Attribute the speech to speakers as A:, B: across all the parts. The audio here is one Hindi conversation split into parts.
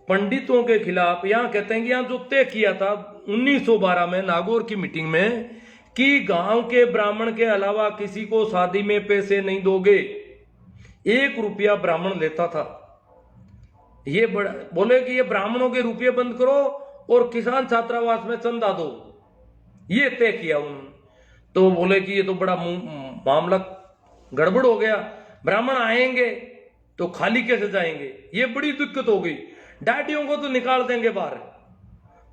A: पंडितों के खिलाफ, यहाँ कहते हैं कि यहाँ जो तय किया था 1912 में नागौर की मीटिंग में कि गांव के ब्राह्मण के अलावा किसी को शादी में पैसे नहीं दोगे, 1 रुपया ब्राह्मण लेता था। ये बड़ा बोले कि ये ब्राह्मणों के रुपये बंद करो और किसान छात्रावास में चंदा दो, ये तय किया उन्होंने। तो बोले कि ये तो बड़ा मामला गड़बड़ हो गया, ब्राह्मण आएंगे तो खाली कैसे जाएंगे, ये बड़ी दिक्कत हो गई। डाटियों को तो निकाल देंगे बाहर,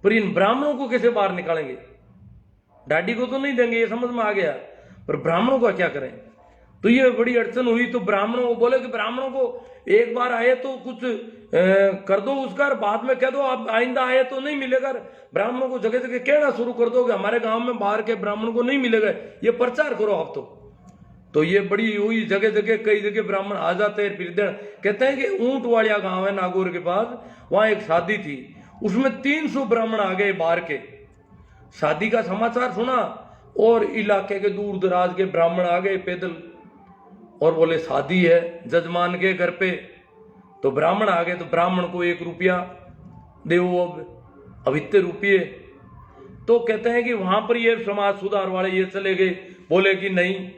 A: पर इन ब्राह्मणों को कैसे बाहर निकालेंगे? डाडी को तो नहीं देंगे, ये समझ में आ गया, पर ब्राह्मणों का क्या करें? तो ये बड़ी अड़चन हुई। तो ब्राह्मणों को बोले कि ब्राह्मणों को एक बार आए तो कुछ कर दो उसका, बाद में कह दो आप आइंदा आए तो नहीं मिलेगा। ब्राह्मणों को जगह जगह कहना शुरू कर दो कि हमारे गांव में बाहर के ब्राह्मणों को नहीं मिलेगा, ये प्रचार करो आप। तो ये बड़ी हुई, जगह जगह कई जगह ब्राह्मण आ जाते हैं। फिर कहते हैं कि ऊंट वालिया गांव है नागौर के पास, वहां एक शादी थी, उसमें 300 ब्राह्मण आ गए बाहर के। शादी का समाचार सुना और इलाके के दूर दराज के ब्राह्मण आ गए पैदल और बोले शादी है जजमान के घर पे। तो ब्राह्मण आ गए, तो ब्राह्मण को 1 रुपया दो, अब इतने रुपये। तो कहते हैं कि वहां पर ये समाज सुधार वाले ये चले गए, बोले कि नहीं।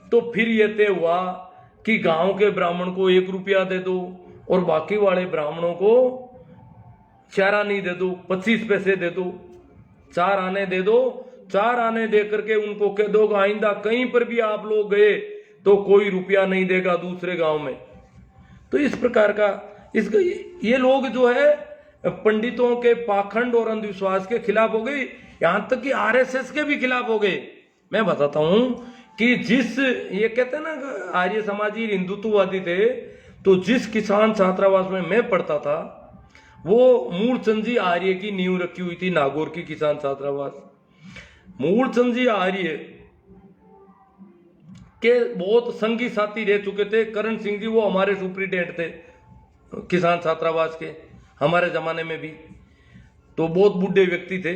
A: तो फिर ये तय हुआ कि गांव के ब्राह्मण को 1 रुपया दे दो और बाकी वाले ब्राह्मणों को चारा नहीं दे दो, 25 पैसे दे दो, 4 आने दे दो। 4 आने दे करके उनको कह दो आइंदा कहीं पर भी आप लोग गए तो कोई रुपया नहीं देगा दूसरे गांव में। तो इस प्रकार का इसका ये लोग जो है पंडितों के पाखंड और अंधविश्वास के खिलाफ हो गए, यहां तक कि आरएसएस के भी खिलाफ हो गए। मैं बताता हूं कि जिस ये कहते हैं ना आर्य समाजी हिंदुत्ववादी थे, तो जिस किसान छात्रावास में मैं पढ़ता था वो मूलचंद जी आर्य की नींव रखी हुई थी, नागौर की किसान छात्रावास। मूलचंद जी आर्य के बहुत संगी साथी रह चुके थे। करण सिंह जी वो हमारे सुप्रिटेंडेंट थे किसान छात्रावास के, हमारे जमाने में भी, तो बहुत बूढ़े व्यक्ति थे।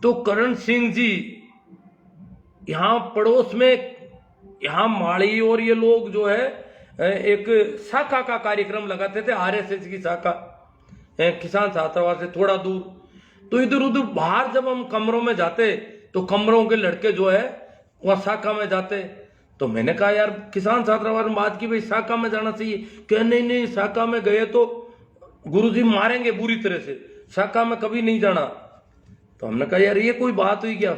A: तो करण सिंह जी यहाँ पड़ोस में, यहाँ माड़ी और ये लोग जो है एक शाखा का कार्यक्रम लगाते थे, आरएसएस की शाखा किसान छात्रावास से थोड़ा दूर। तो इधर उधर बाहर जब हम कमरों में जाते तो कमरों के लड़के जो है वह शाखा में जाते। तो मैंने कहा यार किसान छात्रावास में बात की भाई शाखा में जाना चाहिए, क्या नहीं नहीं शाखा में गए तो गुरुजी मारेंगे बुरी तरह से, शाखा में कभी नहीं जाना। तो हमने कहा यार ये कोई बात हुई क्या,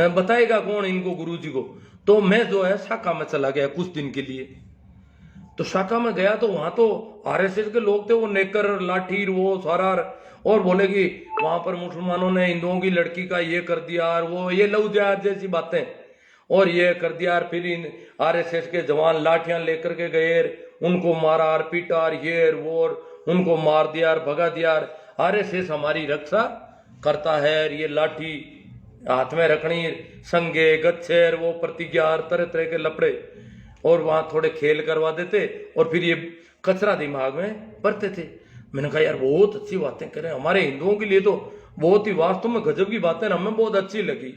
A: बताएगा कौन इनको गुरुजी को? तो मैं जो है शाखा में चला गया कुछ दिन के लिए। तो शाखा में गया तो वहां तो आरएसएस के लोग थे, वो नेकर लाठी वो सारा, और बोले कि वहां पर मुसलमानों ने हिंदुओं की लड़की का ये कर दिया और वो ये लव जिहाद जैसी बातें और ये कर दिया। और फिर इन आरएसएस के जवान लाठियां लेकर के गए, उनको मारा और पीटा और ये वो, उनको मार दिया और भगा दिया। आरएसएस हमारी रक्षा करता है, ये लाठी हाथ में रखनी, संगे गच्छेर वो प्रतिज्ञा, तरह तरह के लपड़े, और वहां थोड़े खेल करवा देते और फिर ये कचरा दिमाग में भरते थे। मैंने कहा यार बहुत अच्छी बातें करें, हमारे हिंदुओं के लिए तो बहुत ही वास्तव में गजब की बातें, हमें बहुत अच्छी लगी।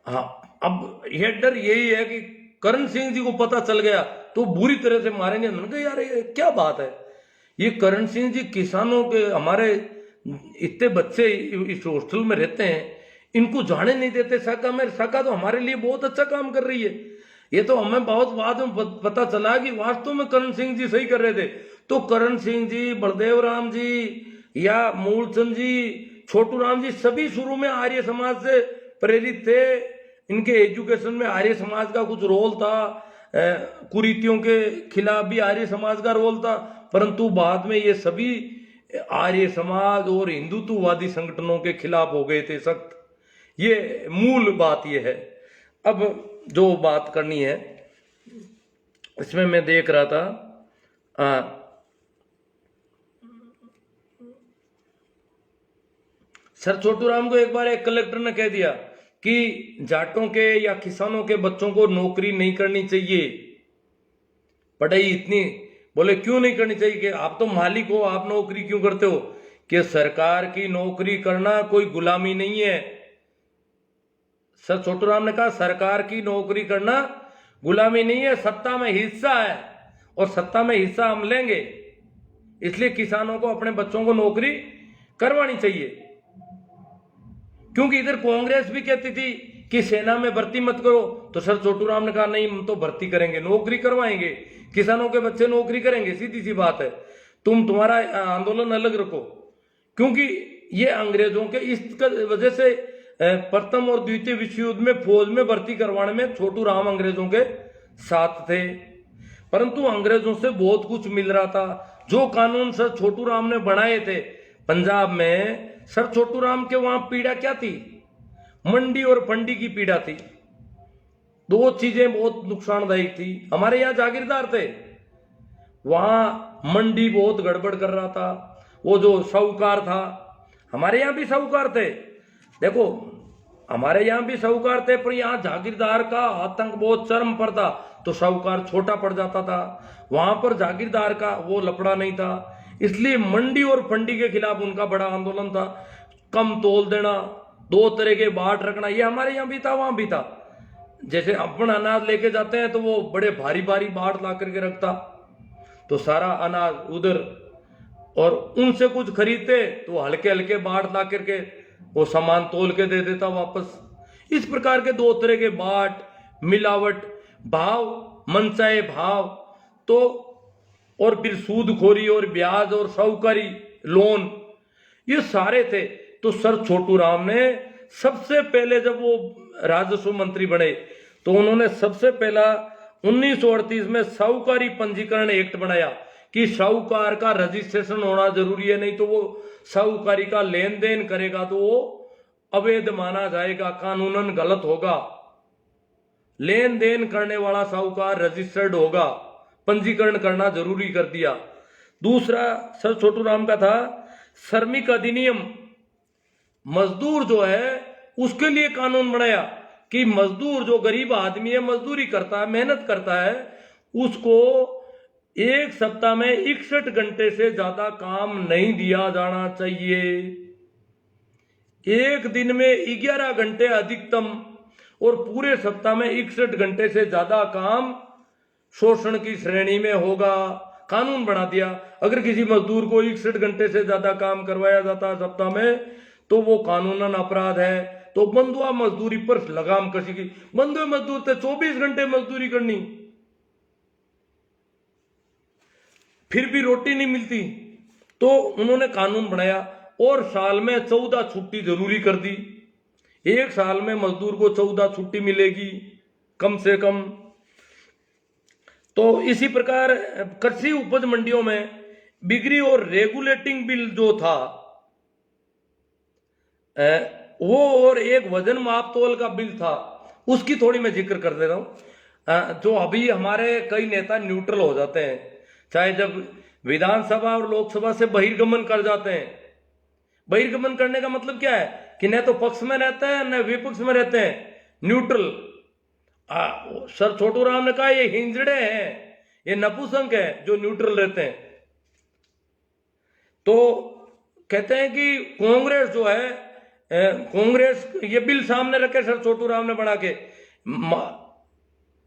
A: हाँ, अब ये डर यही है कि करण सिंह जी को पता चल गया तो बुरी तरह से मारेंगे। मैंने कहा यार ये क्या बात है, ये करण सिंह जी किसानों के, हमारे इतने बच्चे इस हॉस्टल में रहते हैं, इनको जाने नहीं देते शाखा में। शाखा तो हमारे लिए बहुत अच्छा काम कर रही है। ये तो हमें बहुत बाद में पता चला कि वास्तव में करण सिंह जी सही कर रहे थे। तो करण सिंह जी, बलदेव राम जी या मूलचंद जी, छोटू राम जी, सभी शुरू में आर्य समाज से प्रेरित थे। इनके एजुकेशन में आर्य समाज का कुछ रोल था, कुरीतियों के खिलाफ भी आर्य समाज का रोल था, परंतु बाद में ये सभी आर्य समाज और हिंदुत्ववादी संगठनों के खिलाफ हो गए थे सख्त। ये मूल बात ये है। अब जो बात करनी है इसमें मैं देख रहा था, सर छोटू राम को एक बार एक कलेक्टर ने कह दिया कि जाटों के या किसानों के बच्चों को नौकरी नहीं करनी चाहिए, पढ़ाई इतनी। बोले क्यों नहीं करनी चाहिए? कि आप तो मालिक हो, आप नौकरी क्यों करते हो? कि सरकार की नौकरी करना कोई गुलामी नहीं है। सर छोटू राम ने कहा सरकार की नौकरी करना गुलामी नहीं है, सत्ता में हिस्सा है, और सत्ता में हिस्सा हम लेंगे। इसलिए किसानों को अपने बच्चों को नौकरी करवानी चाहिए। क्योंकि इधर कांग्रेस भी कहती थी कि सेना में भर्ती मत करो, तो सर छोटू राम ने कहा नहीं हम तो भर्ती करेंगे, नौकरी करवाएंगे, किसानों के बच्चे नौकरी करेंगे, सीधी सी बात है। तुम्हारा आंदोलन अलग रखो। क्योंकि ये अंग्रेजों के इस वजह से प्रथम और द्वितीय विश्व युद्ध में फौज में भर्ती करवाने में छोटू राम अंग्रेजों के साथ थे, परंतु अंग्रेजों से बहुत कुछ मिल रहा था। जो कानून सर छोटू राम ने बनाए थे पंजाब में, सर छोटू राम के वहां पीड़ा क्या थी? मंडी और फंडी की पीड़ा थी। दो चीजें बहुत नुकसानदायक थी। हमारे यहाँ जागीरदार थे, वहां मंडी बहुत गड़बड़ कर रहा था। वो जो साहूकार था, हमारे यहाँ भी साहूकार थे, देखो हमारे यहाँ भी साहूकार थे, पर यहाँ जागीरदार का आतंक बहुत चरम पर था, तो साहूकार छोटा पड़ जाता था। वहां पर जागीरदार का वो लफड़ा नहीं था, इसलिए मंडी और फंडी के खिलाफ उनका बड़ा आंदोलन था। कम तोल देना, दो तरह के बाट रखना, ये हमारे यहाँ भी था, वहां भी था। जैसे अपन अनाज लेके जाते हैं तो वो बड़े भारी भारी बाट ला करके रखता, तो सारा अनाज उधर, और उनसे कुछ खरीदते तो हल्के हल्के बाट ला करके वो सामान तोल के दे देता वापस। इस प्रकार के दो तरह के बाट, मिलावट, भाव, मनचाहे भाव, तो और फिर सूदखोरी और ब्याज और साहूकारी लोन, ये सारे थे। तो सर छोटू राम ने सबसे पहले जब वो राजस्व मंत्री बने तो उन्होंने सबसे पहला 1938 में साहूकारी पंजीकरण एक्ट बनाया कि साहूकार का रजिस्ट्रेशन होना जरूरी है, नहीं तो वो साहूकारी का लेन देन करेगा तो वो अवैध माना जाएगा, कानूनन गलत होगा। लेन देन करने वाला साहूकार रजिस्टर्ड होगा, पंजीकरण करना जरूरी कर दिया। दूसरा सर छोटू राम का था श्रमिक अधिनियम, मजदूर जो है उसके लिए कानून बनाया कि मजदूर जो गरीब आदमी है, मजदूरी करता है, मेहनत करता है, उसको एक सप्ताह में 61 घंटे से ज्यादा काम नहीं दिया जाना चाहिए। एक दिन में 11 घंटे अधिकतम और पूरे सप्ताह में 61 घंटे से ज्यादा काम शोषण की श्रेणी में होगा। कानून बना दिया, अगर किसी मजदूर को 61 घंटे से ज्यादा काम करवाया जाता है सप्ताह में तो वो कानूनन अपराध है। तो बंधुआ मजदूरी पर लगाम कसी। बंधुए मजदूर थे, 24 घंटे मजदूरी करनी, फिर भी रोटी नहीं मिलती, तो उन्होंने कानून बनाया और साल में 14 छुट्टी जरूरी कर दी। एक साल में मजदूर को 14 छुट्टी मिलेगी कम से कम। तो इसी प्रकार कृषि उपज मंडियों में बिक्री और रेगुलेटिंग बिल जो था वो, और एक वजन माप तोल का बिल था, उसकी थोड़ी मैं जिक्र कर दे रहा हूं। जो अभी हमारे कई नेता न्यूट्रल हो जाते हैं, चाहे जब विधानसभा और लोकसभा से बहिर्गमन कर जाते हैं। बहिर्गमन करने का मतलब क्या है कि न तो पक्ष में रहते हैं न विपक्ष में रहते हैं, न्यूट्रल। सर छोटू राम ने कहा ये हिंजड़े हैं, ये नपुंसक है जो न्यूट्रल रहते हैं। तो कहते हैं कि कांग्रेस जो है, कांग्रेस ये बिल सामने रखे सर छोटू राम ने बना के,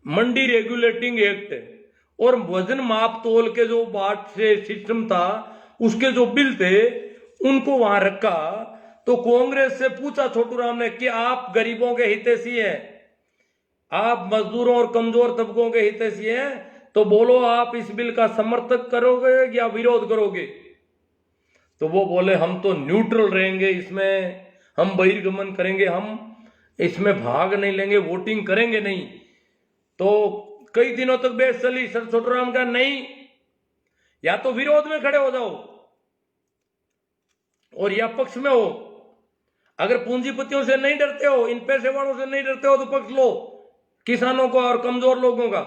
A: मंडी रेगुलेटिंग एक्ट और वजन माप तोल के जो बाट से सिस्टम था उसके जो बिल थे उनको वहां रखा। तो कांग्रेस से पूछा छोटू राम ने कि आप गरीबों के हितैषी हैं, आप मजदूरों और कमजोर तबकों के हितैषी हैं, तो बोलो आप इस बिल का समर्थन करोगे या विरोध करोगे? तो वो बोले हम तो न्यूट्रल रहेंगे, इसमें हम बहिर्गमन करेंगे, हम इसमें भाग नहीं लेंगे, वोटिंग करेंगे नहीं। तो कई दिनों तक बहस चली। सर छोटू राम का नहीं, या तो विरोध में खड़े हो जाओ और या पक्ष में हो। अगर पूंजीपतियों से नहीं डरते हो, इन पैसे वालों से नहीं डरते हो तो पक्ष लो, किसानों का और कमजोर लोगों का,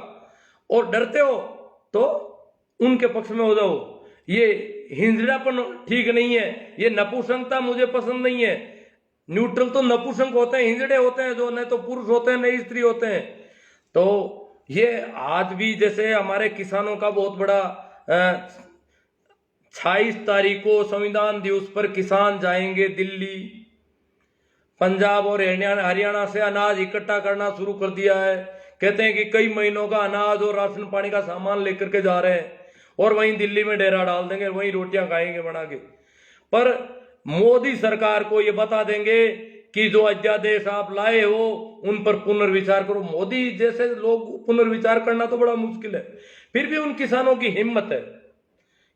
A: और डरते हो तो उनके पक्ष में हो जाओ। ये हिंजड़ापन ठीक नहीं है, ये नपुंसकता मुझे पसंद नहीं है। न्यूट्रल तो नपुंसक होते हैं, हिंजड़े होते हैं जो न तो पुरुष होते हैं न स्त्री होते हैं। तो ये आज भी जैसे हमारे किसानों का बहुत बड़ा 28 तारीख को संविधान दिवस पर किसान जाएंगे दिल्ली, पंजाब और हरियाणा से अनाज इकट्ठा करना शुरू कर दिया है। कहते हैं कि कई महीनों का अनाज और राशन पानी का सामान लेकर के जा रहे हैं, और वहीं दिल्ली में डेरा डाल देंगे, वहीं रोटियां खाएंगे बना के। पर मोदी सरकार को ये बता देंगे कि जो अध्यादेश आप लाए हो उन पर पुनर्विचार करो। मोदी जैसे लोग पुनर्विचार करना तो बड़ा मुश्किल है, फिर भी उन किसानों की हिम्मत है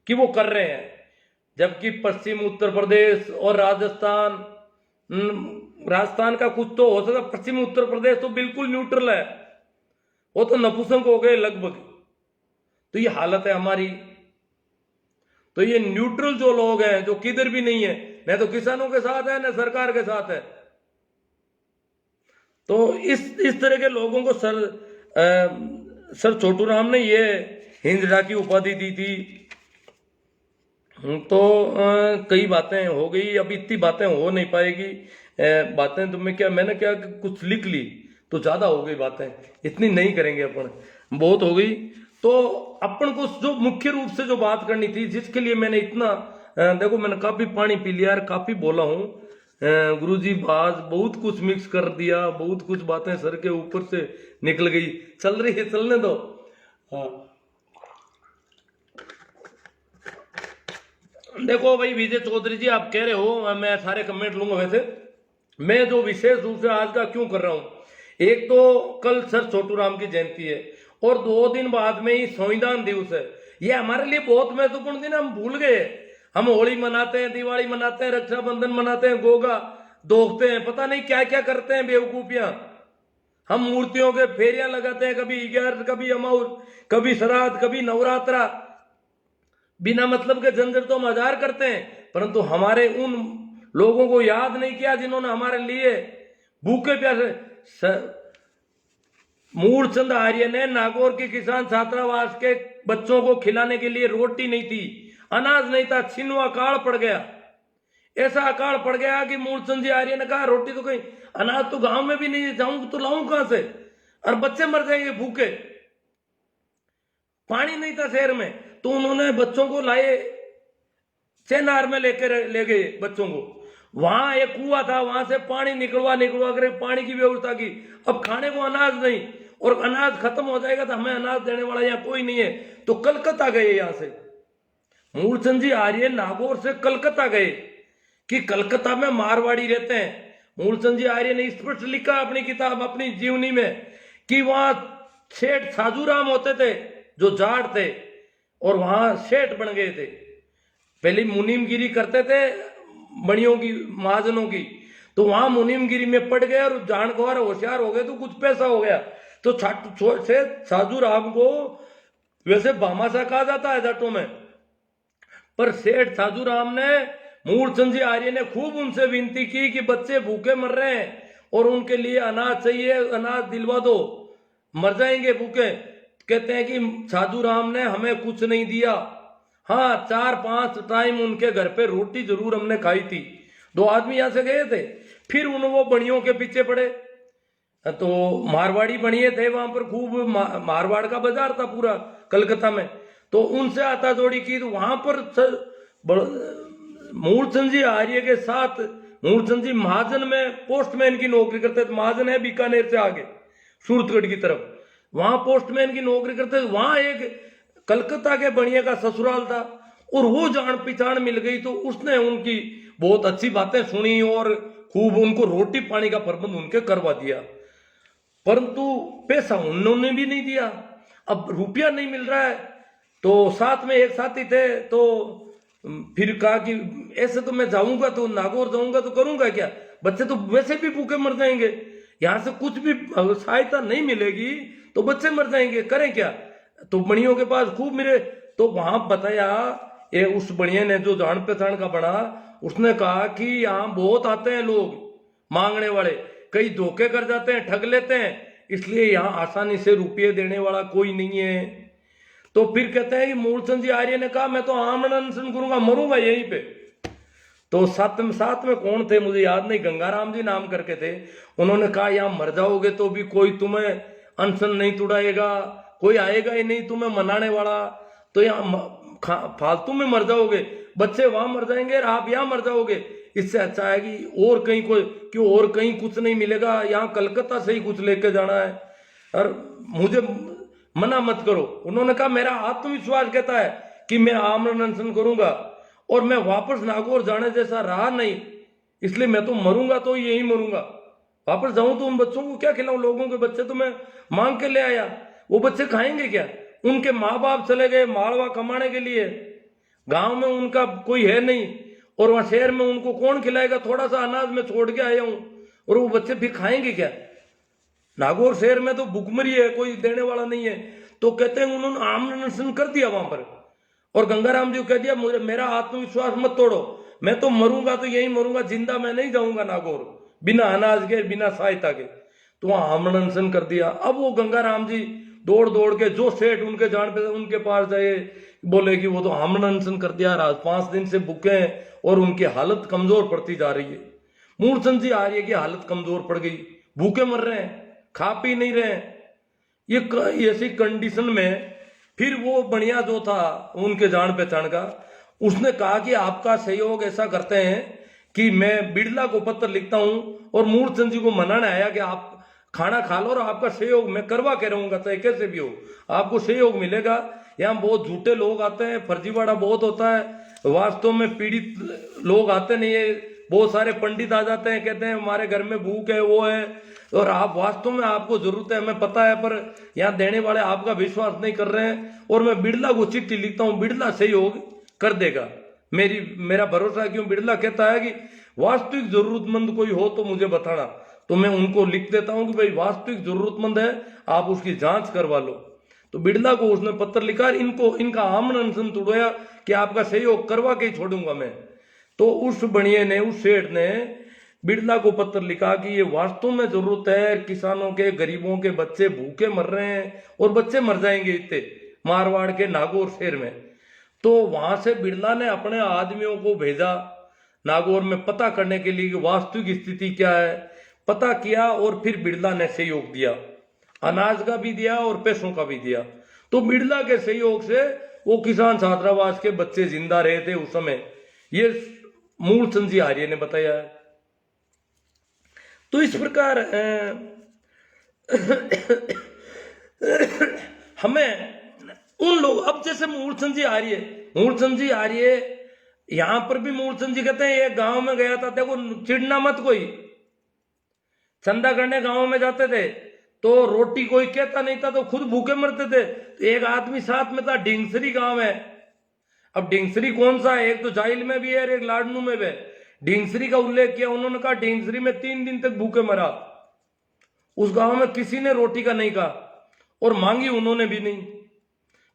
A: कि वो कर रहे हैं। जबकि पश्चिम उत्तर प्रदेश और राजस्थान का कुछ तो हो सकता, पश्चिम उत्तर प्रदेश तो बिल्कुल न्यूट्रल है, वो तो नपुंसक हो गए लगभग। तो ये हालत है हमारी। तो ये न्यूट्रल जो लोग हैं, जो किधर भी नहीं है, न तो किसानों के साथ है न सरकार के साथ है, तो इस तरह के लोगों को सर छोटू राम ने ये हिंजड़ा की उपाधि दी थी। तो कई बातें हो गई, अब इतनी बातें हो नहीं पाएगी। बातें तो मैंने क्या कुछ लिख ली तो ज्यादा हो गई बातें, इतनी नहीं करेंगे अपन, बहुत हो गई। तो अपन को जो मुख्य रूप से जो बात करनी थी, जिसके लिए मैंने इतना देखो मैंने काफी पानी पी लिया यार, काफी बोला हूं गुरुजी, आज बहुत कुछ मिक्स कर दिया, बहुत कुछ बातें सर के ऊपर से निकल गई, चल रही है, चलने दो। हाँ देखो भाई विजय चौधरी जी, आप कह रहे हो मैं सारे कमेंट लूंगा। वैसे मैं जो विशेष रूप से आज का क्यों कर रहा हूं, एक तो कल सर छोटू राम की जयंती है और 2 दिन बाद में ही संविधान दिवस है। ये हमारे लिए बहुत महत्वपूर्ण दिन है, हम भूल गए। हम होली मनाते हैं, दिवाली मनाते हैं, रक्षाबंधन मनाते हैं, गोगा दोखते हैं, पता नहीं क्या क्या करते हैं बेवकूफियां। हम मूर्तियों के फेरियां लगाते हैं, कभी 11, कभी अमाउस, कभी श्राद्ध, कभी नवरात्रा, बिना मतलब के झंझट तो हम हजार करते हैं, परंतु हमारे उन लोगों को याद नहीं किया जिन्होंने हमारे लिए भूखे प्यासे। मूलचंद आर्य ने नागौर के किसान छात्रावास के बच्चों को खिलाने के लिए रोटी नहीं थी, अनाज नहीं था, छिन्नू अकाल पड़ गया। ऐसा अकाल पड़ गया कि मूलचंद जी आर्य ने कहा रोटी तो कहीं, अनाज तो गांव में भी नहीं जाऊंगा तो लाऊं कहां से, और बच्चे मर जाएंगे भूखे। पानी नहीं था शहर में, तो उन्होंने बच्चों को लाए, चेनार में ले गए बच्चों को। वहां एक कुआं था, वहां से पानी निकलवा कर पानी की व्यवस्था की। अब खाने को अनाज नहीं, और अनाज खत्म हो जाएगा तो हमें अनाज देने वाला यहाँ कोई नहीं है, तो कलकत्ता गए। यहां से मूलचंद जी आर्य नागौर से कलकत्ता गए कि कलकत्ता में मारवाड़ी रहते हैं। मूलचंद जी आर्य ने स्पष्ट लिखा अपनी किताब, अपनी जीवनी में, कि वहां सेठ साजूराम होते थे जो जाट थे, और वहां सेठ बन गए थे। पहले मुनीमगिरी करते थे बड़ियों की, महाजनों की, तो वहां मुनीमगिरी में पड़ गए और जानकार होशियार हो गए, तो कुछ पैसा हो गया। तो सेठ साजूराम को वैसे भामाशाह कहा जाता है जाटों में, पर सेठ साजूराम ने, मूलचंद जी आर्य ने खूब उनसे विनती की कि बच्चे भूखे मर रहे हैं और उनके लिए अनाज चाहिए, अनाज दिलवा दो, मर जाएंगे भूखे। कहते हैं कि साधुराम ने हमें कुछ नहीं दिया, हाँ 4-5 टाइम उनके घर पे रोटी जरूर हमने खाई थी। 2 आदमी यहां से गए थे, फिर वो बनियों के पीछे पड़े। तो मारवाड़ी बनिए थे वहां पर, खूब मारवाड़ का बाजार था पूरा कलकत्ता में, तो उनसे आता जोड़ी की। तो वहां पर मूलचंद जी आर्य के साथ, मूलचंद जी महाजन में पोस्टमैन की नौकरी करते थे। महाजन है बीकानेर से आगे सूरतगढ़ की तरफ, वहां पोस्टमैन की नौकरी करते थे। वहां एक कलकत्ता के बनिया का ससुराल था, और वो जान पहचान मिल गई, तो उसने उनकी बहुत अच्छी बातें सुनी और खूब उनको रोटी पानी का प्रबंध उनके करवा दिया। परंतु पैसा उन्होंने भी नहीं दिया। अब रुपया नहीं मिल रहा है, तो साथ में एक साथी थे, तो फिर कहा कि ऐसे तो मैं जाऊंगा, तो नागौर जाऊंगा तो करूंगा क्या, बच्चे तो वैसे भी भूखे मर जाएंगे, यहां से कुछ भी सहायता नहीं मिलेगी तो बच्चे मर जाएंगे, करें क्या। तो बनियों के पास खूब मिले, तो वहां बताया ये उस बनिया ने जो जान पहचान का बना, उसने कहा कि यहाँ बहुत आते हैं लोग मांगने वाले, कई धोखे कर जाते हैं, ठग लेते हैं, इसलिए यहाँ आसानी से रुपये देने वाला कोई नहीं है। तो फिर कहते हैं कि मूलचंद जी आर्य ने कहा मैं तो आमरण अनशन करूंगा, मरूंगा यहीं पे। तो साथ में कौन थे मुझे याद नहीं, गंगाराम जी नाम करके थे, उन्होंने कहा यहाँ मर जाओगे तो भी कोई तुम्हें अनशन नहीं तुड़ाएगा, कोई आएगा ही नहीं तुम्हें मनाने वाला, तो यहाँ फालतू में मर जाओगे, बच्चे वहां मर जाएंगे और आप यहाँ मर जाओगे, इससे अच्छा है कि और कहीं और कहीं कुछ नहीं मिलेगा, यहाँ कलकत्ता से ही कुछ लेके जाना है, और मुझे मना मत करो। उन्होंने कहा मेरा आत्मविश्वास कहता है कि मैं आमरण अनशन करूंगा और मैं वापस नागौर जाने जैसा रहा नहीं, इसलिए मैं तो मरूंगा तो यही मरूंगा। वापस जाऊं तो उन बच्चों को क्या खिलाऊं? लोगों के बच्चे तो मैं मांग के ले आया, वो बच्चे खाएंगे क्या? उनके माँ बाप चले गए मालवा कमाने के लिए, गांव में उनका कोई है नहीं, और वहां शहर में उनको कौन खिलाएगा? थोड़ा सा अनाज में छोड़ के आया हूं, और वो बच्चे फिर खाएंगे क्या? नागौर शहर में तो भुखमरी है, कोई देने वाला नहीं है। तो कहते हैं उन्होंने आमरण अनशन कर दिया वहां पर, और गंगाराम जी को कह दिया मेरा आत्मविश्वास मत तोड़ो, मैं तो मरूंगा तो यही मरूंगा, जिंदा मैं नहीं जाऊंगा नागौर बिना अनाज के बिना सहायता के। तो वहां आमरण अनशन कर दिया। अब वो गंगाराम जी दौड़ दौड़ के जो सेठ उनके जान पे उनके पास गए, बोले कि वो तो आमरण अनशन कर दिया, रात 5 दिन से भूखे हैं और उनकी हालत कमजोर पड़ती जा रही है। मूलचंद जी आ रही है कि हालत कमजोर पड़ गई, भूखे मर रहे हैं, खा पी नहीं रहे हैं। ये ऐसी कंडीशन में फिर वो बढ़िया जो था उनके जान पहचान का, उसने कहा कि आपका सहयोग ऐसा करते हैं कि मैं बिड़ला को पत्र लिखता हूं और मूलचंद जी को मनाने आया कि आप खाना खा लो और आपका सहयोग मैं करवा के रहूंगा, चाहे कैसे भी हो आपको सहयोग मिलेगा। यहाँ बहुत झूठे लोग आते हैं, फर्जीवाड़ा बहुत होता है, वास्तव में पीड़ित लोग आते नहीं है। बहुत सारे पंडित आ जाते हैं, कहते हैं हमारे घर में भूख है वो है, और आप वास्तव में आपको जरूरत है हमें पता है, पर यहाँ देने वाले आपका विश्वास नहीं कर रहे हैं। और मैं बिड़ला को चिट्ठी लिखता हूँ, बिड़ला सहयोग कर देगा, मेरा भरोसा है। क्यों? बिड़ला कहता है कि वास्तविक जरूरतमंद कोई हो तो मुझे बताना, तो मैं उनको लिख देता हूं कि भाई वास्तविक जरूरतमंद है, आप उसकी जांच करवा लो। तो बिड़ला को उसने पत्र लिखा, इनका आमरण अनशन तोड़वाया कि आपका सहयोग करवा के ही छोड़ूंगा मैं। तो उस बनिए ने, उस सेठ ने बिड़ला को पत्र लिखा कि ये वास्तव में जरूरत है, किसानों के गरीबों के बच्चे भूखे मर रहे हैं और बच्चे मर जाएंगे इतने मारवाड़ के नागौर शहर में। तो वहां से बिड़ला ने अपने आदमियों को भेजा नागौर में पता करने के लिए कि वास्तविक स्थिति क्या है। पता किया और फिर बिड़ला ने सहयोग दिया, अनाज का भी दिया और पैसों का भी दिया। तो बिड़ला के सहयोग से वो किसान छात्रावास के बच्चे जिंदा रहे थे उस समय, ये मूलचंद जी आर्य ने बताया है। तो इस प्रकार हमें उन लोग, अब जैसे मूलचंद जी आर्य यहां पर भी मूलचंद जी कहते हैं एक गांव में गया था, देखो चिढ़ना मत, कोई चंदा करने गांव में जाते थे तो रोटी कोई कहता नहीं था तो खुद भूखे मरते थे। तो एक आदमी साथ में था, ढिंगसरी गांव है। अब ढिंगसरी कौन सा है? एक तो जाइल में भी है और एक लाडनू में भी है। ढिंगसरी का उल्लेख किया उन्होंने, कहा ढिंगसरी में 3 दिन तक भूखे मरा। उस गांव में किसी ने रोटी का नहीं कहा और मांगी उन्होंने भी नहीं,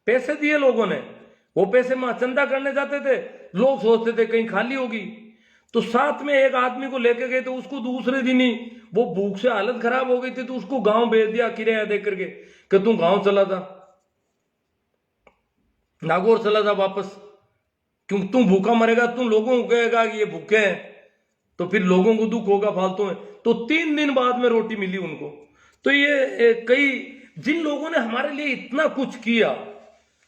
A: पैसे दिए लोगों ने। वो पैसे में चंदा करने जाते थे, लोग सोचते थे कहीं खाली होगी, तो साथ में एक आदमी को लेके गए, तो उसको दूसरे दिन ही वो भूख से हालत खराब हो गई थी, तो उसको गांव भेज दिया किराया दे करके कि तू गांव चला जा, नागौर चला जा वापस, क्यों तू भूखा मरेगा, तू लोगों को कहेगा कि ये भूखे हैं, तो फिर लोगों को दुख होगा फालतू में। तो 3 दिन बाद में रोटी मिली उनको। तो ये कई जिन लोगों ने हमारे लिए इतना कुछ किया,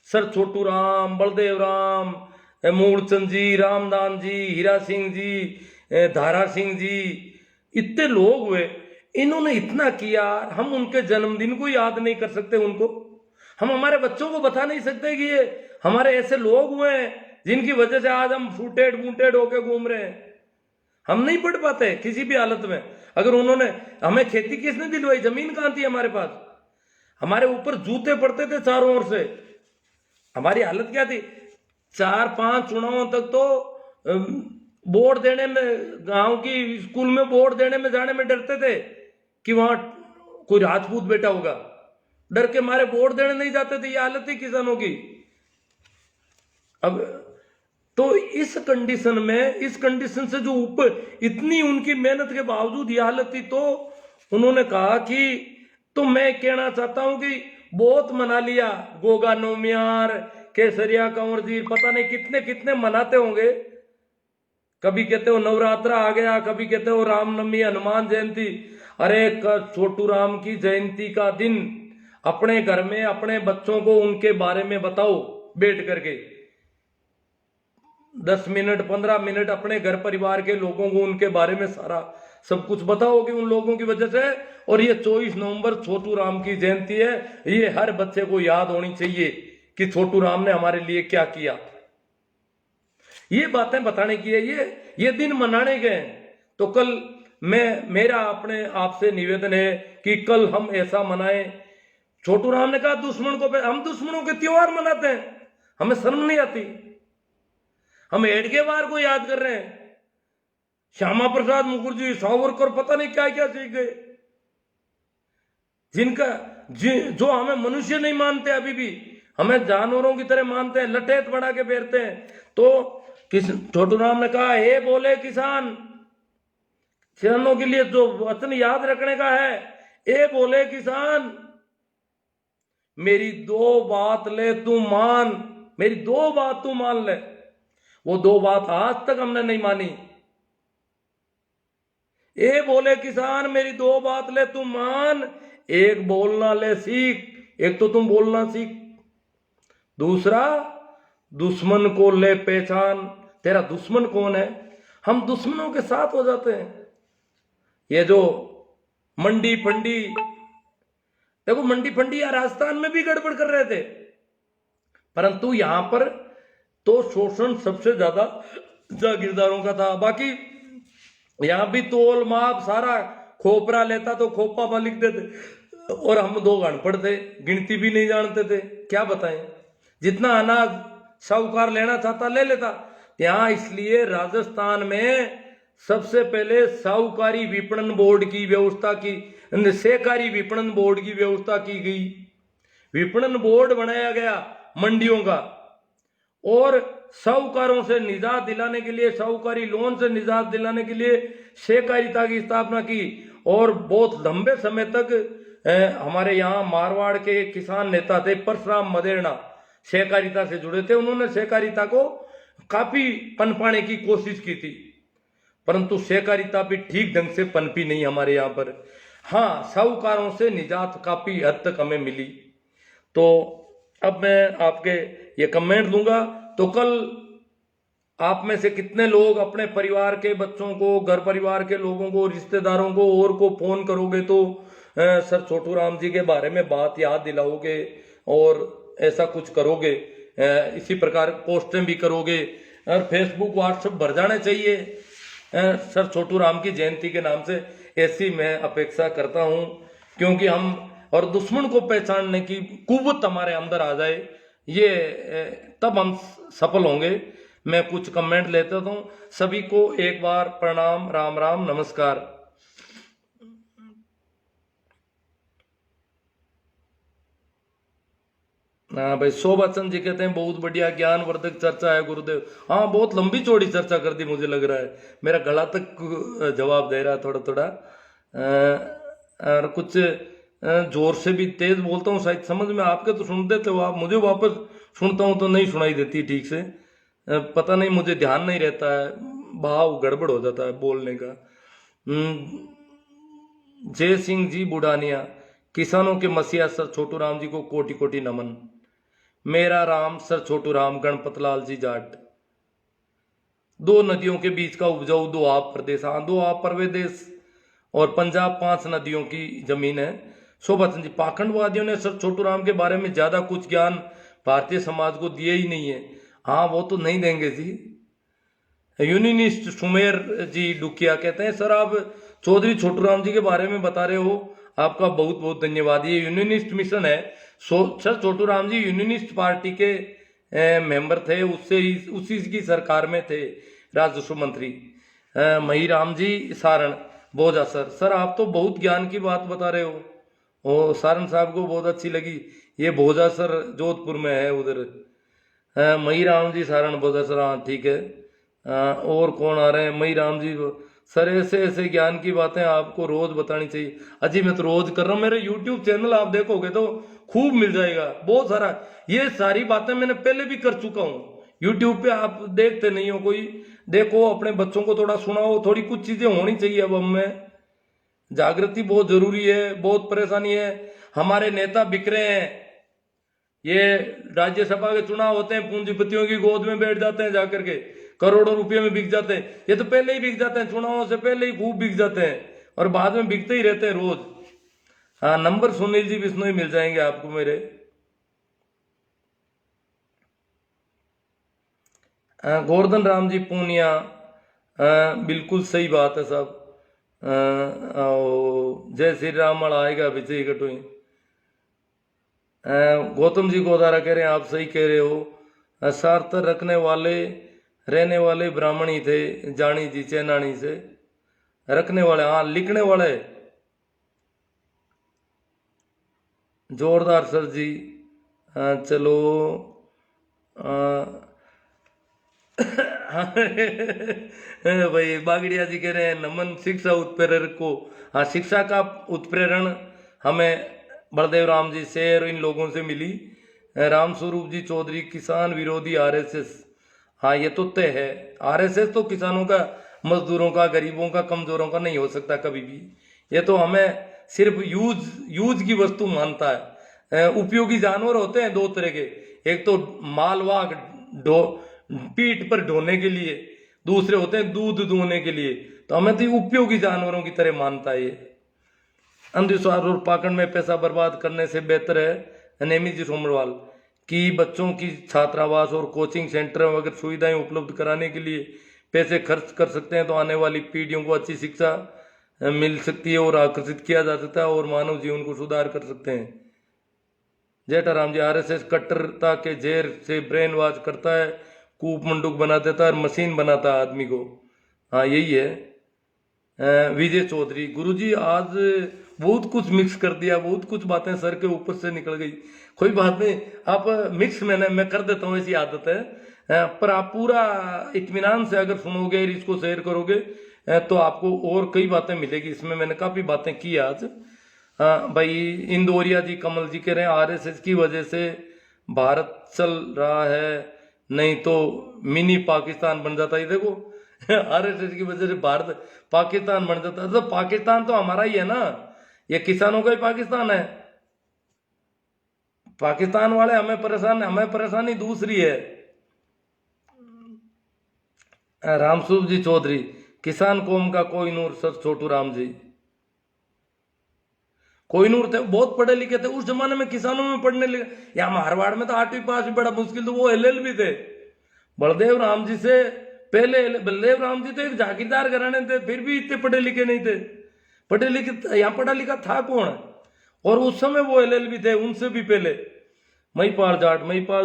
A: सर छोटू राम, बलदेव राम, मूलचंद जी, रामदान जी, हीरा सिंह जी, धारा सिंह जी, इतने लोग हुए, इन्होंने इतना किया। हम उनके जन्मदिन को याद नहीं कर सकते उनको, हम हमारे बच्चों को बता नहीं सकते कि ये हमारे ऐसे लोग हुए हैं जिनकी वजह से आज हम फूटेड बूटेड होके घूम रहे हैं। हम नहीं पढ़ पाते किसी भी हालत में। अगर उन्होंने हमें खेती किसने दिलवाई? जमीन कहां थी हमारे पास? हमारे ऊपर जूते पड़ते थे चारों ओर से। हमारी हालत क्या थी? 4-5 चुनावों तक तो वोट देने में, गांव की स्कूल में वोट देने में जाने में डरते थे कि वहां कोई राजपूत बेटा होगा, डर के मारे वोट देने नहीं जाते थे। ये हालत थी किसानों की। अब तो इस कंडीशन में, इस कंडीशन से जो ऊपर इतनी उनकी मेहनत के बावजूद ये हालत थी, तो उन्होंने कहा कि तो मैं कहना चाहता हूं कि बहुत मना लिया, गोगा नौमियार, केसरिया, कंवर जी, पता नहीं कितने कितने मनाते होंगे। कभी कहते हो नवरात्रा आ गया, कभी कहते हो रामनवमी, हनुमान जयंती। अरे छोटू राम की जयंती का दिन अपने घर में अपने बच्चों को उनके बारे में बताओ बैठ करके, 10 मिनट 15 मिनट अपने घर परिवार के लोगों को उनके बारे में सारा सब कुछ बताओ कि उन लोगों की वजह से। और ये 24 नवंबर छोटू राम की जयंती है, ये हर बच्चे को याद होनी चाहिए कि छोटू राम ने हमारे लिए क्या किया। ये बातें बताने की है, ये दिन मनाने गए। तो कल मेरा अपने आप से निवेदन है कि कल हम ऐसा मनाएं। छोटू राम ने कहा दुश्मन को, हम दुश्मनों के त्योहार मनाते हैं, हमें शर्म नहीं आती। हम हेडगेवार को याद कर रहे हैं, श्यामा प्रसाद मुखर्जी, सावरकर, पता नहीं क्या क्या सीख गए, जो हमें मनुष्य नहीं मानते, अभी भी हमें जानवरों की तरह मानते हैं, लठेत बढ़ा के फेरते हैं। तो छोटू राम ने कहा, हे बोले किसानों के लिए जो वचन याद रखने का है, ए बोले किसान, मेरी दो बात ले तू मान, मेरी दो बात तू मान ले। वो दो बात आज तक हमने नहीं मानी। ए बोले किसान, मेरी दो बात ले तू मान, एक बोलना ले सीख, एक तो तुम बोलना सीख, दूसरा दुश्मन को ले पहचान, तेरा दुश्मन कौन है। हम दुश्मनों के साथ हो जाते हैं। ये जो मंडी फंडी, देखो मंडी फंडी या राजस्थान में भी गड़बड़ कर रहे थे, परंतु यहां पर तो शोषण सबसे ज्यादा जागीरदारों का था। बाकी यहां भी तोल माप सारा, खोपरा लेता तो खोपा पर लिख देते, और हम दो अनपढ़ थे, गिनती भी नहीं जानते थे, क्या बताएं। जितना अनाज साहूकार लेना चाहता ले लेता। यहाँ इसलिए राजस्थान में सबसे पहले साहूकारी विपणन बोर्ड की व्यवस्था की, सहकारी विपणन बोर्ड की व्यवस्था की गई। विपणन बोर्ड बनाया गया मंडियों का, और साहूकारों से निजात दिलाने के लिए, साहूकारी लोन से निजात दिलाने के लिए सहकारिता की स्थापना की। और बहुत लंबे समय तक हमारे यहाँ मारवाड़ के किसान नेता थे परशुराम मदेरणा, सहकारिता से जुड़े थे। उन्होंने सहकारिता को काफी पनपाने की कोशिश की थी, परंतु सहकारिता भी ठीक ढंग से पनपी नहीं हमारे यहाँ पर। हाँ, साहूकारों से निजात काफी हद तक हमें मिली। तो अब मैं आपके ये कमेंट दूंगा, तो कल आप में से कितने लोग अपने परिवार के बच्चों को, घर परिवार के लोगों को, रिश्तेदारों को और को फोन करोगे तो सर छोटू राम जी के बारे में बात याद दिलाओगे और ऐसा कुछ करोगे, इसी प्रकार पोस्टें भी करोगे, और फेसबुक व्हाट्सएप भर जाने चाहिए सर छोटू राम की जयंती के नाम से, ऐसी मैं अपेक्षा करता हूं। क्योंकि हम और दुश्मन को पहचानने की कुव्वत हमारे अंदर आ जाए, ये तब हम सफल होंगे। मैं कुछ कमेंट लेता हूं। सभी को एक बार प्रणाम, राम राम, नमस्कार। हाँ भाई, शोभाचंद जी कहते हैं बहुत बढ़िया ज्ञानवर्धक चर्चा है गुरुदेव। हाँ, बहुत लंबी चौड़ी चर्चा कर दी, मुझे लग रहा है मेरा गला तक जवाब दे रहा है थोड़ा थोड़ा, और कुछ जोर से भी तेज बोलता हूँ, शायद समझ में आपके तो सुनते थे, आप मुझे वापस सुनता हूँ तो नहीं सुनाई देती ठीक से, पता नहीं, मुझे ध्यान नहीं रहता है, भाव गड़बड़ हो जाता है बोलने का। जय सिंह जी बुढ़ानिया, किसानों के मसीहा सर छोटू राम जी को कोटि कोटि नमन। मेरा राम सर छोटू राम, गणपत लाल जी जाट। दो नदियों के बीच का उपजाऊ दोआब प्रदेश, हाँ दोआब प्रदेश, और पंजाब 5 नदियों की जमीन है। शोभाचंद जी, पाखंडवादियों ने सर छोटू राम के बारे में ज्यादा कुछ ज्ञान भारतीय समाज को दिए ही नहीं है। हाँ, वो तो नहीं देंगे जी। यूनिनिस्ट सुमेर जी डुकिया कहते हैं, सर आप चौधरी छोटू राम जी के बारे में बता रहे हो, आपका बहुत बहुत धन्यवाद। ये यूनिनिस्ट मिशन है। सर छोटू राम जी यूनिनिस्ट पार्टी के मेंबर थे, उसी की सरकार में थे, राजस्व मंत्री। मही राम जी सारण बोझा, सर आप तो बहुत ज्ञान की बात बता रहे हो, और सारण साहब को बहुत अच्छी लगी। ये भोजा सर जोधपुर में है उधर। मही राम जी सारण बोझा सर, हाँ ठीक है। और कौन आ रहे हैं? मही राम जी सर, ऐसे ऐसे ज्ञान की बातें आपको रोज बतानी चाहिए। अजी मैं तो रोज कर रहा हूँ, मेरे यूट्यूब चैनल आप देखोगे तो खूब मिल जाएगा बहुत सारा। ये सारी बातें मैंने पहले भी कर चुका हूँ यूट्यूब पे, आप देखते नहीं हो कोई, देखो अपने बच्चों को थोड़ा सुनाओ, थोड़ी कुछ चीजें होनी चाहिए। अब हमें जागृति बहुत जरूरी है, बहुत परेशानी है, हमारे नेता बिक रहे हैं। ये राज्यसभा के चुनाव होते हैं, पूंजीपतियों की गोद में बैठ जाते हैं जाकर के, करोड़ों रुपए में बिक जाते हैं। ये तो पहले ही बिक जाते हैं, चुनावों से पहले ही खूब बिक जाते हैं, और बाद में बिकते ही रहते हैं रोज। हाँ, नंबर सुनील जी बिश्नोई मिल जाएंगे आपको मेरे। गोवर्धन राम जी पूनिया, बिल्कुल सही बात है साहब। जय श्री राम वाला आएगा विजय कटोई। गौतम जी गोदारा कह रहे हैं आप सही कह रहे हो। सार्थ रखने वाले रहने वाले ब्राह्मण ही थे, जानी जी चैनानी से रखने वाले, हाँ लिखने वाले। जोरदार सर जी। चलो भाई बागड़िया जी कह रहे हैं नमन शिक्षा उत्प्रेरक को। हाँ शिक्षा का उत्प्रेरण हमें बलदेव राम जी से और इन लोगों से मिली। राम स्वरूप जी चौधरी किसान विरोधी आरएसएस। हाँ ये तो तय है, आरएसएस तो किसानों का, मजदूरों का, गरीबों का, कमजोरों का नहीं हो सकता कभी भी। ये तो हमें सिर्फ यूज की वस्तु मानता है। उपयोगी जानवर होते हैं दो तरह के, एक तो मालवाहक ढो पीठ पर ढोने के लिए, दूसरे होते हैं दूध दूहने के लिए। तो हमें तो उपयोगी जानवरों की तरह मानता है ये। अंधविश्वास और पाखंड में पैसा बर्बाद करने से बेहतर है नेमी जी सोमरवाल कि बच्चों की छात्रावास और कोचिंग सेंटर अगर सुविधाएं उपलब्ध कराने के लिए पैसे खर्च कर सकते हैं तो आने वाली पीढ़ियों को अच्छी शिक्षा मिल सकती है और आकर्षित किया जा सकता है और मानव जीवन को सुधार कर सकते हैं। जेठाराम जी आरएसएस कट्टरता के जेर से ब्रेन वॉश करता है, कूप मंडूक बना देता है और मशीन बनाता है आदमी को। हाँ यही है। विजय चौधरी गुरुजी आज बहुत कुछ मिक्स कर दिया, बहुत कुछ बातें सर के ऊपर से निकल गई। कोई बात नहीं, आप मिक्स मैं कर देता हूँ, ऐसी आदत है। पर आप पूरा इत्मीनान से अगर सुनोगे और इसको शेयर करोगे तो आपको और कई बातें मिलेगी। इसमें मैंने काफी बातें की आज। भाई इंदौरिया जी कमल जी कह रहे हैं आरएसएस की वजह से भारत चल रहा है, नहीं तो मिनी पाकिस्तान बन जाता। ये देखो आरएसएस की वजह से भारत पाकिस्तान बन जाता, तो पाकिस्तान तो हमारा ही है ना, ये किसानों का ही पाकिस्तान है। पाकिस्तान वाले हमें परेशान, हमें परेशानी दूसरी है। रामसूप जी चौधरी किसान कौम का कोई नूर सर छोटू राम जी। कोहिनूर थे बहुत पढ़े लिखे थे उस जमाने में, किसानों में पढ़ने लिखे। या मारवाड़ में तो 8वीं पास भी बड़ा मुश्किल, तो वो एलएलबी थे। बलदेव राम जी से पहले, बलदेव राम जी तो एक जागीरदार घराने थे, फिर भी इतने पढ़े लिखे नहीं थे। पढ़े लिखे यहाँ पढ़ा लिखा था कौन, और उस समय वो एलएलबी थे उनसे भी पहले। महिपाल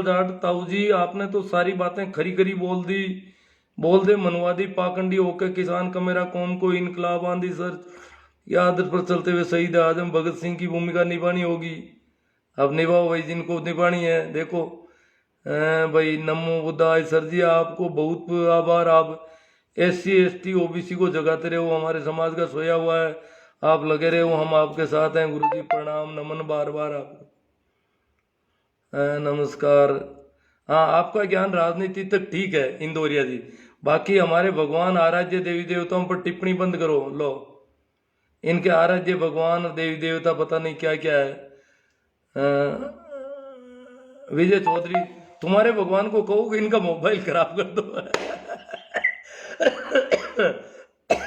A: जाट ताऊ जी आपने तो सारी बातें खरी खरी बोल दे मनवादी पाखंडी होकर किसान का मेरा कौम को इनकलाब आंधी सर या आदर्श पर चलते हुए शहीद आजम भगत सिंह की भूमिका निभानी होगी। अब निभाओ भाई जिनको निभानी है। देखो भाई नमो बुद्धाय सर जी आपको बहुत आभार। आप SC ST OBC को जगाते रहे हो, हमारे समाज का सोया हुआ है, आप लगे रहे हो, हम आपके साथ हैं। गुरु जी प्रणाम नमन बार बार आपको। नमस्कार। हाँ आपका ज्ञान राजनीति तक ठीक है इंदौरिया जी, बाकी हमारे भगवान आराध्य देवी देवताओं पर टिप्पणी बंद करो। लो इनके आराध्य भगवान और देवी देवता पता नहीं क्या क्या है। विजय चौधरी तुम्हारे भगवान को कहो कि इनका मोबाइल खराब कर दो।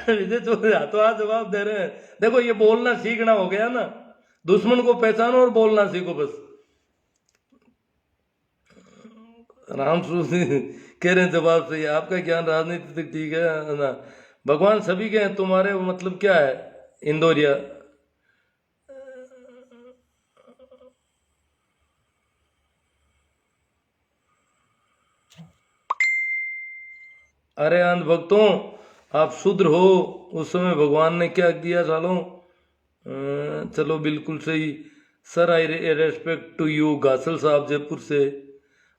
A: विजय चौधरी हाथों हाथ जवाब दे रहे हैं। देखो ये बोलना सीखना हो गया ना, दुश्मन को पहचानो और बोलना सीखो बस। राम कह रहे हैं जवाब सही है, आपका ज्ञान राजनीति तक ठीक है ना। भगवान सभी के हैं, तुम्हारे मतलब क्या है इंदौरिया। अरे अंध भक्तों आप शुद्र हो, उस समय भगवान ने क्या दिया सालों। चलो बिल्कुल सही sir, I respect to you Gasal साहब जयपुर से।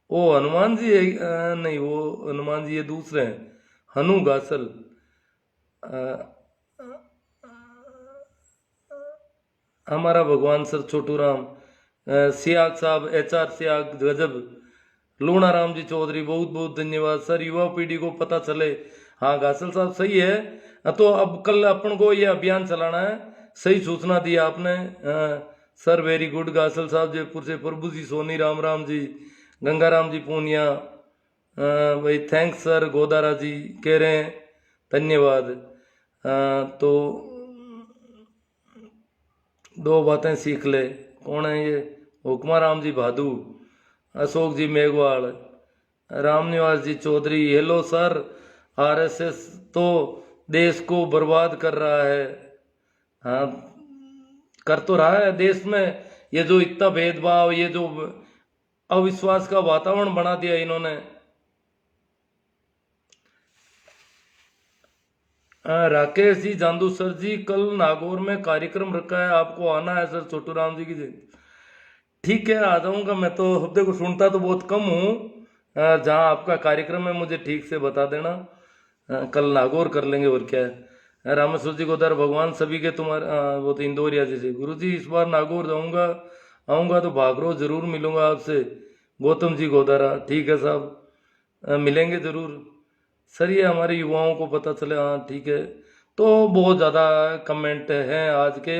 A: ओ हनुमान जी है? नहीं वो हनुमान जी ये दूसरे हैं, हनु गासल। हमारा भगवान सर छोटू राम सियाग साहब, HR सियाग गजब। लूणा राम जी चौधरी बहुत बहुत धन्यवाद सर, युवा पीढ़ी को पता चले। हाँ गासल साहब सही है। तो अब कल अपन को ये अभियान चलाना है, सही सूचना दी आपने। सर वेरी गुड गासल साहब जयपुर से। प्रभु जी सोनी राम राम जी, गंगाराम जी पूनिया भाई थैंक्स सर। गोदारा जी कह रहे हैं धन्यवाद। तो दो बातें सीख ले। कौन है ये? हुक्मा राम जी भादू, अशोक जी मेघवाल, रामनिवास जी चौधरी, हेलो सर, आरएसएस तो देश को बर्बाद कर रहा है। हाँ, कर तो रहा है देश में। ये जो इतना भेदभाव, ये जो अविश्वास का वातावरण बना दिया इन्होंने। राकेश जी जांदू, सर जी कल नागौर में कार्यक्रम रखा है, आपको आना है सर, छोटू राम जी की जयंती। ठीक है, आ जाऊंगा। मैं तो हफ्ते को सुनता तो बहुत कम हूँ। जहाँ आपका कार्यक्रम है मुझे ठीक से बता देना। कल नागौर कर लेंगे, और क्या है। रामेश्वर जी गोदार, भगवान सभी के तुम्हारे वो तो इंदौरिया जी से। गुरु जी इस बार नागौर जाऊंगा, आऊंगा तो भागरो जरूर मिलूंगा आपसे। गौतम जी गोदारा, ठीक है साहब, मिलेंगे जरूर। सर ये हमारे युवाओं को पता चले, हाँ ठीक है। तो बहुत ज़्यादा कमेंट हैं आज के,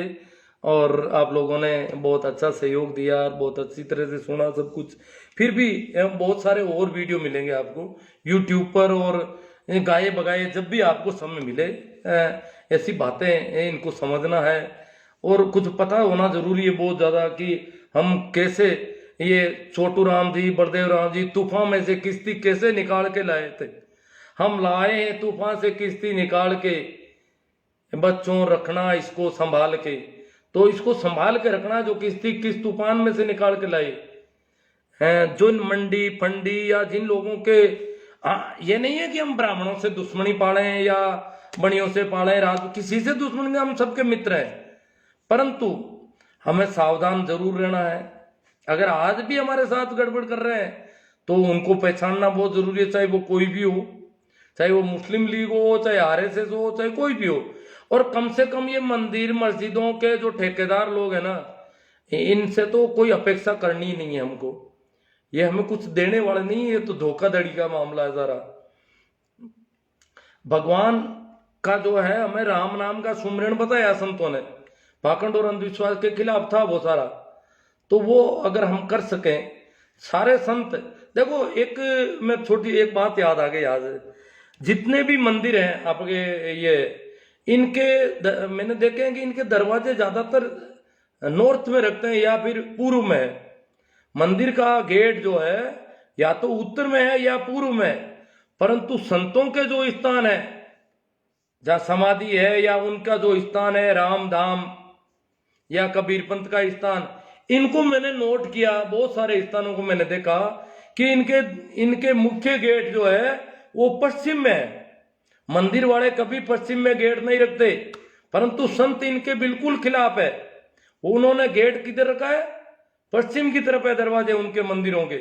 A: और आप लोगों ने बहुत अच्छा सहयोग दिया और बहुत अच्छी तरह से सुना सब कुछ। फिर भी बहुत सारे और वीडियो मिलेंगे आपको यूट्यूब पर, और गाए बगाए जब भी आपको समय मिले ऐसी बातें इनको समझना है, और कुछ पता होना जरूरी है बहुत ज़्यादा कि हम कैसे ये छोटू राम जी, बलदेव राम जी तूफान में से किश्ती कैसे निकाल के लाए थे। हम लाए हैं तूफान से किश्ती निकाल के, बच्चों रखना इसको संभाल के। तो इसको संभाल के रखना, जो किश्ती किस तूफान में से निकाल के लाए हैं। जो मंडी फंडी या जिन लोगों के ये नहीं है कि हम ब्राह्मणों से दुश्मनी पाले या बनियों से पाले, रात किसी से दुश्मनी नहीं, हम सबके मित्र हैं। परंतु हमें सावधान जरूर रहना है। अगर आज भी हमारे साथ गड़बड़ कर रहे हैं तो उनको पहचानना बहुत जरूरी है, चाहे वो कोई भी हो, चाहे वो मुस्लिम लीग हो, चाहे आरएसएस हो, चाहे कोई भी हो। और कम से कम ये मंदिर मस्जिदों के जो ठेकेदार लोग हैं ना, इनसे तो कोई अपेक्षा करनी ही नहीं है हमको। ये हमें कुछ देने वाले नहीं, ये तो धोखाधड़ी का मामला है सारा। भगवान का जो है, हमें राम नाम का सुमरण बताया संतों ने, पाखंड और अंधविश्वास के खिलाफ था वो सारा। तो वो अगर हम कर सकें, सारे संत देखो, एक मैं छोटी एक बात याद आ गई आज। जितने भी मंदिर हैं आपके ये, इनके मैंने देखे हैं कि इनके दरवाजे ज्यादातर नॉर्थ में रखते हैं या फिर पूर्व में है। मंदिर का गेट जो है या तो उत्तर में है या पूर्व में है। परंतु संतों के जो स्थान है, जहां समाधि है या उनका जो स्थान है, राम धाम या कबीर पंथ का स्थान, इनको मैंने नोट किया। बहुत सारे स्थानों को मैंने देखा कि इनके मुख्य गेट जो है वो पश्चिम में है। मंदिर वाले कभी पश्चिम में गेट नहीं रखते, परंतु संत इनके बिल्कुल खिलाफ है। उन्होंने गेट किधर रखा है? पश्चिम की तरफ है दरवाजे उनके मंदिरों के।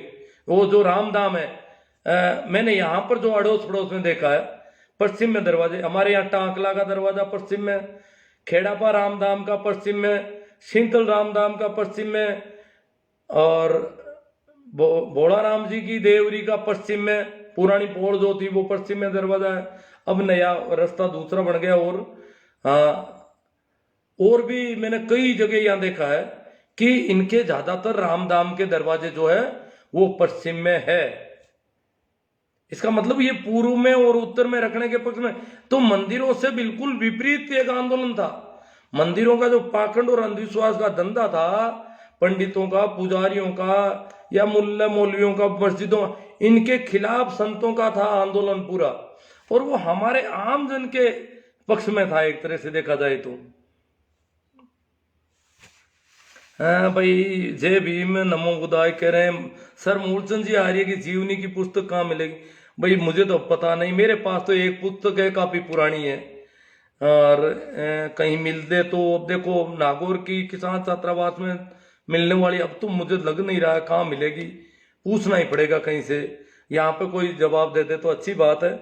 A: वो जो रामधाम है, मैंने यहाँ पर जो अड़ोस पड़ोस में देखा है, पश्चिम में दरवाजे। हमारे यहाँ टांकला का दरवाजा पश्चिम में, खेड़ापा रामधाम का पश्चिम में, शीतल रामधाम का पश्चिम में, और भोला राम जी की देवरी का पश्चिम में। पुरानी पोड़ जो थी वो पश्चिम में दरवाजा है, अब नया रास्ता दूसरा बन गया। और भी मैंने कई जगह यहाँ देखा है कि इनके ज्यादातर रामधाम के दरवाजे जो है वो पश्चिम में है। इसका मतलब ये पूर्व में और उत्तर में रखने के पक्ष में। तो मंदिरों से बिल्कुल विपरीत एक आंदोलन था। मंदिरों का जो पाखंड और अंधविश्वास का धंधा था, पंडितों का, पुजारियों का या मुल्ला मौलवियों का, मस्जिदों, इनके खिलाफ संतों का था आंदोलन पूरा। और वो हमारे आम जन के पक्ष में था एक तरह से देखा जाए तो। हाँ भाई, जय भीम, नमो बुद्धाय कह रहे हैं सर। मूलचंद जी आर्य की जीवनी की पुस्तक कहाँ मिलेगी? भाई मुझे तो पता नहीं, मेरे पास तो एक पुस्तक है, काफी पुरानी है, और कहीं मिलते तो। अब देखो नागौर की किसान छात्रावास में मिलने वाली अब तो मुझे लग नहीं रहा है कहाँ मिलेगी, पूछना ही पड़ेगा कहीं से। यहाँ पे कोई जवाब दे दे तो अच्छी बात है।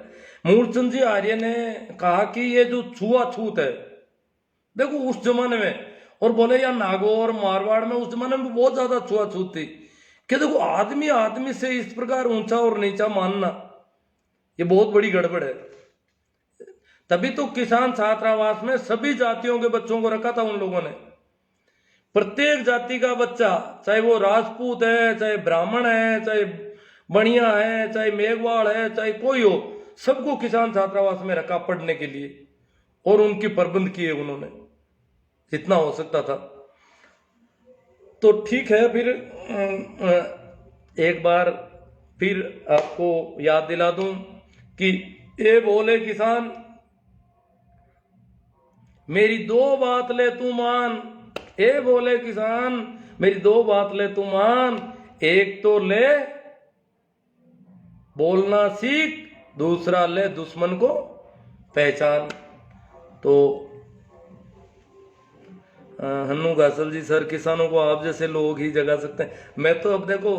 A: मूलचंद जी आर्य ने कहा कि ये जो छुआछूत है, देखो उस जमाने में, और बोले यार नागौर मारवाड़ में उस जमाने में बहुत ज्यादा छुआछूत थी कि देखो आदमी आदमी से इस प्रकार ऊंचा और नीचा मानना, ये बहुत बड़ी गड़बड़ है। तभी तो किसान छात्रावास में सभी जातियों के बच्चों को रखा था उन लोगों ने। प्रत्येक जाति का बच्चा, चाहे वो राजपूत है, चाहे ब्राह्मण है, चाहे बनिया है, चाहे मेघवाड़ है, चाहे कोई हो, सबको किसान छात्रावास में रखा पढ़ने के लिए, और उनकी प्रबंध किए उन्होंने जितना हो सकता था। तो ठीक है, फिर एक बार फिर आपको याद दिला दूं कि ए बोले किसान मेरी दो बात ले तू मान, ए बोले किसान मेरी दो बात ले तू मान, एक तो ले बोलना सीख, दूसरा ले दुश्मन को पहचान। तो हन्नू गासल जी, सर किसानों को आप जैसे लोग ही जगा सकते हैं। मैं तो अब देखो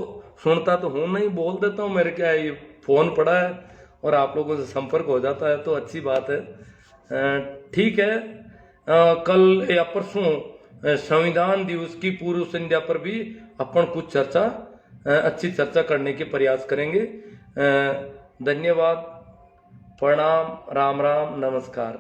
A: सुनता तो हूं नहीं, बोल देता हूं, मेरे क्या है, ये फोन पड़ा है और आप लोगों से संपर्क हो जाता है तो अच्छी बात है। ठीक है, कल या परसों संविधान दिवस की पूर्व संध्या पर भी अपन कुछ चर्चा, अच्छी चर्चा करने के प्रयास करेंगे। धन्यवाद, प्रणाम, राम राम, नमस्कार।